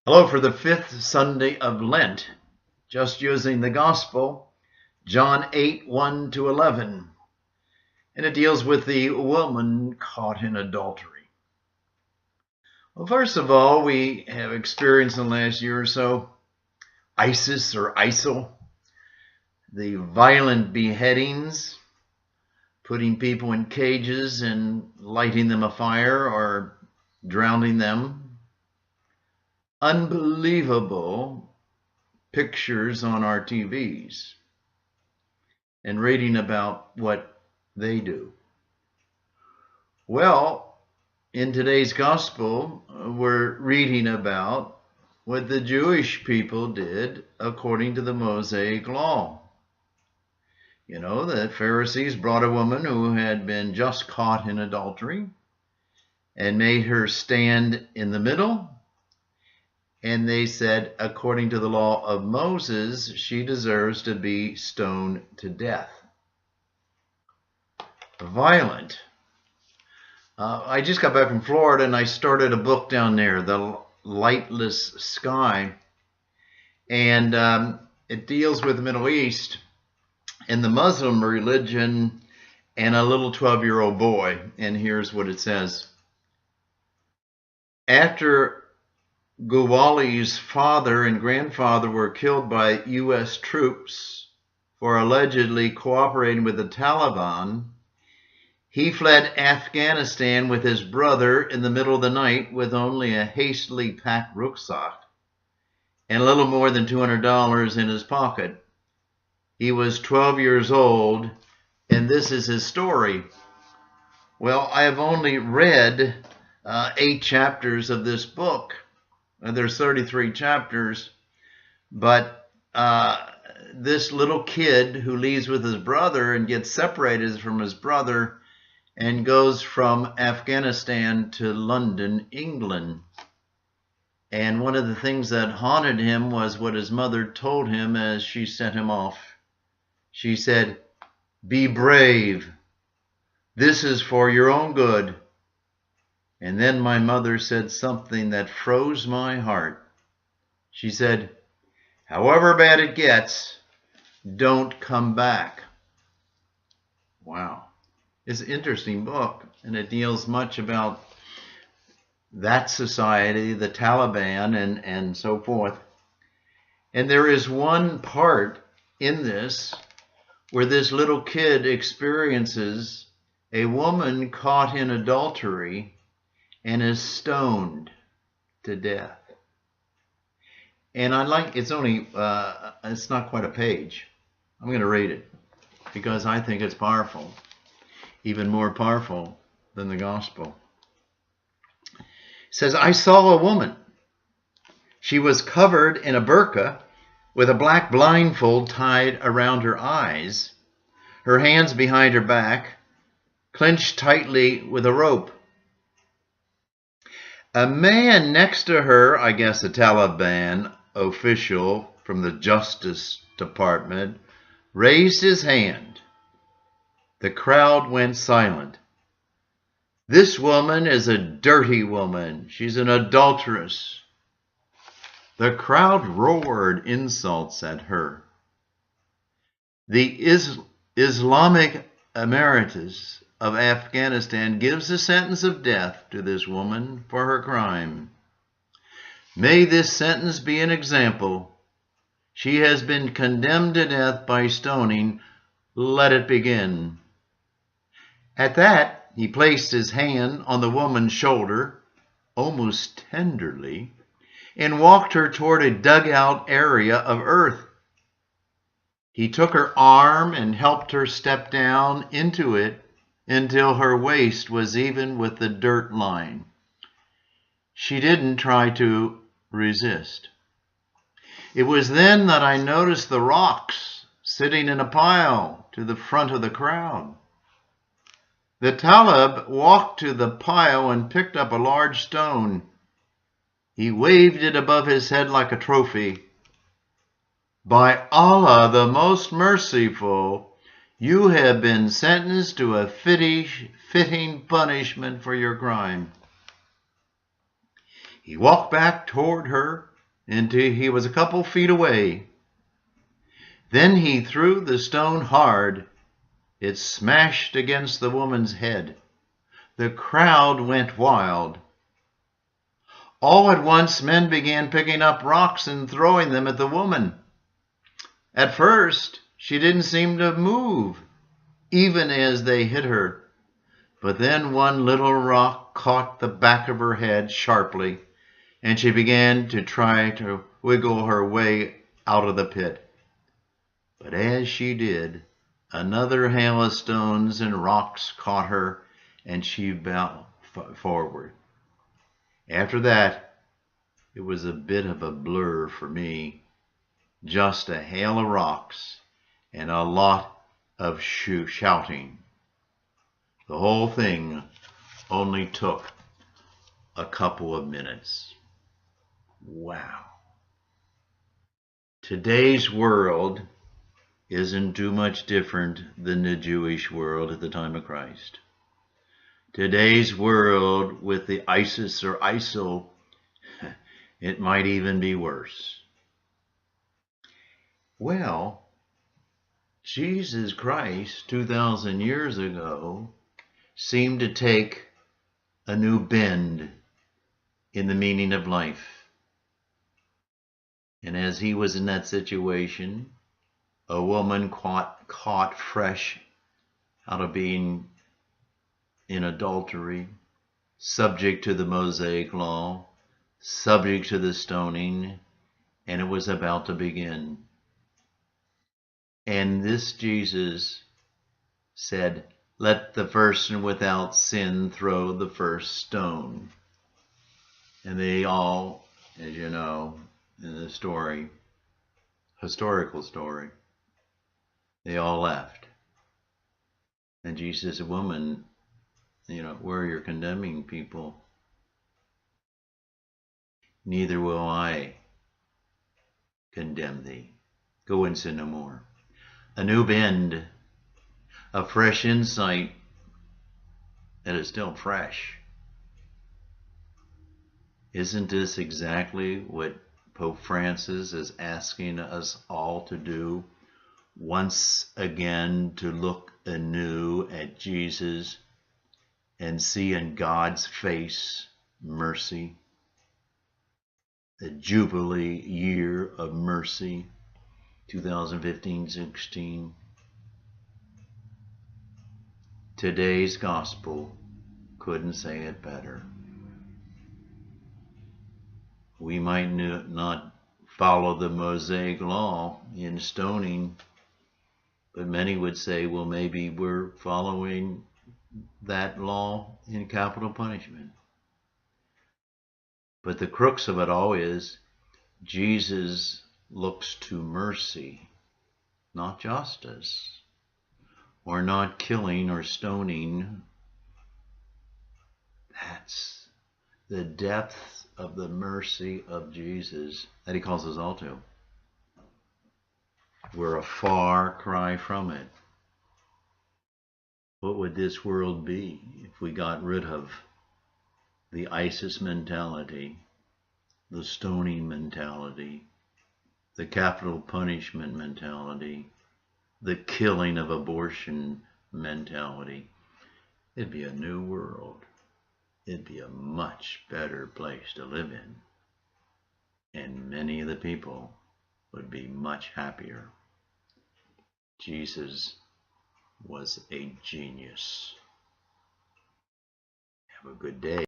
Hello, for the fifth Sunday of Lent, just using the Gospel, John 8, 1 to 11. And it deals with the woman caught in adultery. Well, first of all, we have experienced in the last year or so ISIS or ISIL, the violent beheadings, putting people in cages and lighting them afire or drowning them. Unbelievable pictures on our TVs and reading about what they do. Well, in today's gospel, we're reading about what the Jewish people did according to the Mosaic law. You know, the Pharisees brought a woman who had been just caught in adultery and made her stand in the middle. And they said, according to the law of Moses, she deserves to be stoned to death. Violent. I just got back from Florida and I started a book down there, The Lightless Sky. And it deals with the Middle East and the Muslim religion and a little 12-year-old boy. And here's what it says. After Gawali's father and grandfather were killed by U.S. troops for allegedly cooperating with the Taliban, he fled Afghanistan with his brother in the middle of the night with only a hastily packed rucksack and a little more than $200 in his pocket. He was 12 years old, and this is his story. Well, I have only read 8 chapters of this book. There's 33 chapters, but this little kid who leaves with his brother and gets separated from his brother and goes from Afghanistan to London, England. And one of the things that haunted him was what his mother told him as she sent him off. She said, "Be brave. This is for your own good." And then my mother said something that froze my heart. She said, "However bad it gets, don't come back." Wow. It's an interesting book, and it deals much about that society, the Taliban, and so forth. And there is one part in this where this little kid experiences a woman caught in adultery and is stoned to death. And it's only, it's not quite a page. I'm going to read it because I think it's powerful, even more powerful than the gospel. It says, "I saw a woman. She was covered in a burqa with a black blindfold tied around her eyes, her hands behind her back, clenched tightly with a rope. A man next to her, I guess a Taliban official from the Justice Department, raised his hand. The crowd went silent. This woman is a dirty woman. She's an adulteress. The crowd roared insults at her. The Islamic Emirates of Afghanistan gives a sentence of death to this woman for her crime. May this sentence be an example. She has been condemned to death by stoning. Let it begin." At that, he placed his hand on the woman's shoulder, almost tenderly, and walked her toward a dugout area of earth. He took her arm and helped her step down into it until her waist was even with the dirt line. She didn't try to resist. It was then that I noticed the rocks sitting in a pile to the front of the crowd. The Talib walked to the pile and picked up a large stone. He waved it above his head like a trophy. "By Allah, the most merciful, you have been sentenced to a fitting punishment for your crime." He walked back toward her until he was a couple feet away. Then he threw the stone hard. It smashed against the woman's head. The crowd went wild. All at once, men began picking up rocks and throwing them at the woman. At first, she didn't seem to move, even as they hit her. But then one little rock caught the back of her head sharply, and she began to try to wiggle her way out of the pit. But as she did, another hail of stones and rocks caught her, and she fell forward. After that, it was a bit of a blur for me. Just a hail of rocks and a lot of shouting. The whole thing only took a couple of minutes. Wow. Today's world isn't too much different than the Jewish world at the time of Christ. Today's world with the ISIS or ISIL, it might even be worse. Well, Jesus Christ, 2,000 years ago, seemed to take a new bend in the meaning of life. And as he was in that situation, a woman caught fresh out of being in adultery, subject to the Mosaic law, subject to the stoning, and it was about to begin. And this Jesus said, "Let the person without sin throw the first stone." And they all, as you know, in the story, historical story, they all left. And Jesus said, "Woman, where you're condemning people, neither will I condemn thee. Go and sin no more." A new bend, a fresh insight that is still fresh. Isn't this exactly what Pope Francis is asking us all to do? Once again, to look anew at Jesus and see in God's face mercy, the Jubilee year of mercy, 2015-16. Today's gospel couldn't say it better. We might not follow the Mosaic law in stoning, but many would say, well, maybe we're following that law in capital punishment. But the crux of it all is Jesus looks to mercy, not justice, or not killing or stoning. That's the depth of the mercy of Jesus that he calls us all to. We're a far cry from it. What would this world be if we got rid of the ISIS mentality, the stoning mentality, the capital punishment mentality, the killing of abortion mentality? It'd be a new world. It'd be a much better place to live in. And many of the people would be much happier. Jesus was a genius. Have a good day.